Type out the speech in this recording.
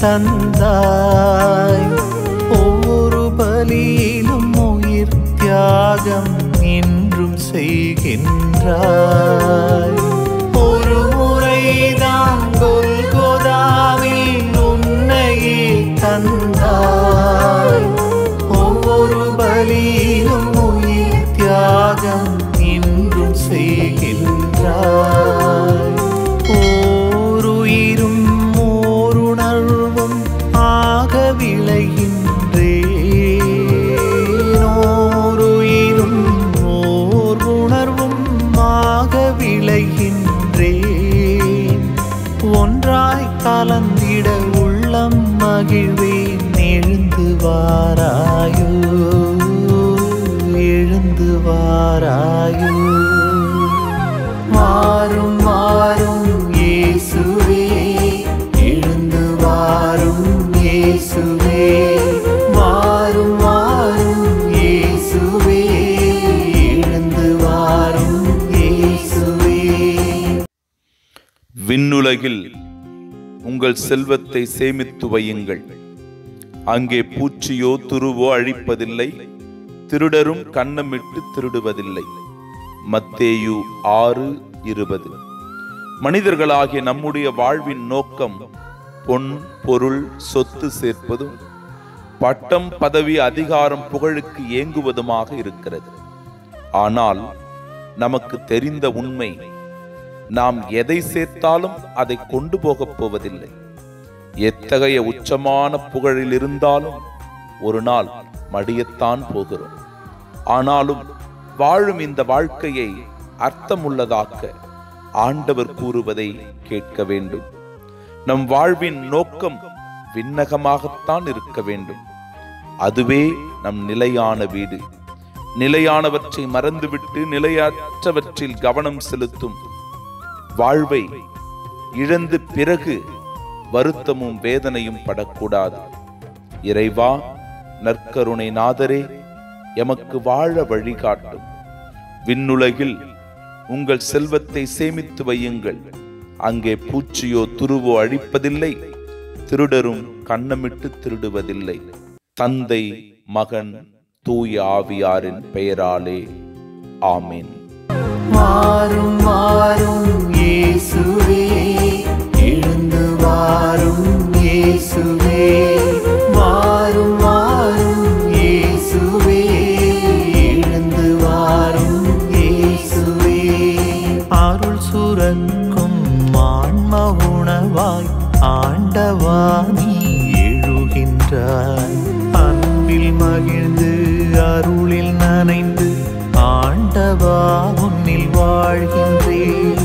தந்தாய். ஒவ்வொரு பலியிலும் உயிர் தியாகம் என்றும் செய்கின்றாய். ஒரு முறைதான் கொல்கொதாவில் உன்னையே தந்தாய். ஒவ்வொரு பலியிலும் உயிர் தியாகம் என்றும் செய்கின்றாய். ஓருயிரும் ஓருணர்வும் ஆக விளைகின்றேன். ஓருயிரும் ஓர் உணர்வும் ஆக விளைகின்றேன். ஒன்றாய் கலந்திட உள்ளம் மகிழ்வேன். எழுந்து வாராயோ, எழுந்து வாராயோ. வாரும் வாரும் இயேசுவே, எழுந்து வாரும் இயேசுவே. வாரும் வாரும் இயேசுவே, எழுந்து வாரும் இயேசுவே. விண்ணுலகில் உங்கள் செல்வத்தை சேமித்து வையுங்கள். அங்கே பூச்சியோ துருவோ அழிப்பதில்லை, திருடரும் கன்னமிட்டு திருடுவதில்லை. மத்தேயு 6:20. மனிதர்களாகிய நம்முடைய வாழ்வின் நோக்கம் பொன், பொருள், சொத்து சேர்ப்பதும் பட்டம், பதவி, அதிகாரம், புகழுக்கு ஏங்குவதுமாக இருக்கிறது. ஆனால் நமக்கு தெரிந்த உண்மை, நாம் எதை சேர்த்தாலும் அதை கொண்டு போகப் போவதில்லை. எத்தகைய உச்சமான புகழில் இருந்தாலும் ஒரு நாள் மடியத்தான் போகிறோம். ஆனாலும் வாழும் இந்த வாழ்க்கையை அர்த்தமுள்ளதாக்க ஆண்டவர் கூறுவதை கேட்க வேண்டும். நம் வாழ்வின் நோக்கம் விண்ணகமாகத்தான் இருக்க வேண்டும். அதுவே நம் நிலையான வீடு. நிலையானவற்றை மறந்துவிட்டு நிலையற்றவற்றில் கவனம் செலுத்தும் வாழ்வை இழந்து பிறகு வருத்தமும் வேதனையும் படக்கூடாது. இறைவா, நற்கருணை நாதரே, எமக்கு வாழ வழிகாட்டும். விண்ணுலகில் உங்கள் செல்வத்தை சேமித்து வையுங்கள். அங்கே பூச்சியோ துருவோ அழிப்பதில்லை, திருடரும் கன்னமிட்டு திருடுவதில்லை. தந்தை, மகன், தூய ஆவியாரின் பெயராலே ஆமீன். வாரும் வாரும் இயேசுவே, எழுந்து வாரும் இயேசுவே. வாரும் வாரும் இயேசுவே, எழுந்து வாரும் இயேசுவே. அருள் சுரக்கும் ஆன்ம உணவாய் ஆண்டவா நீ எழுகின்றாய். அன்பில் மகிழ்ந்து அருளில் நனைந்து ஆண்டவா உன்னில் வாழ்கின்றேன்.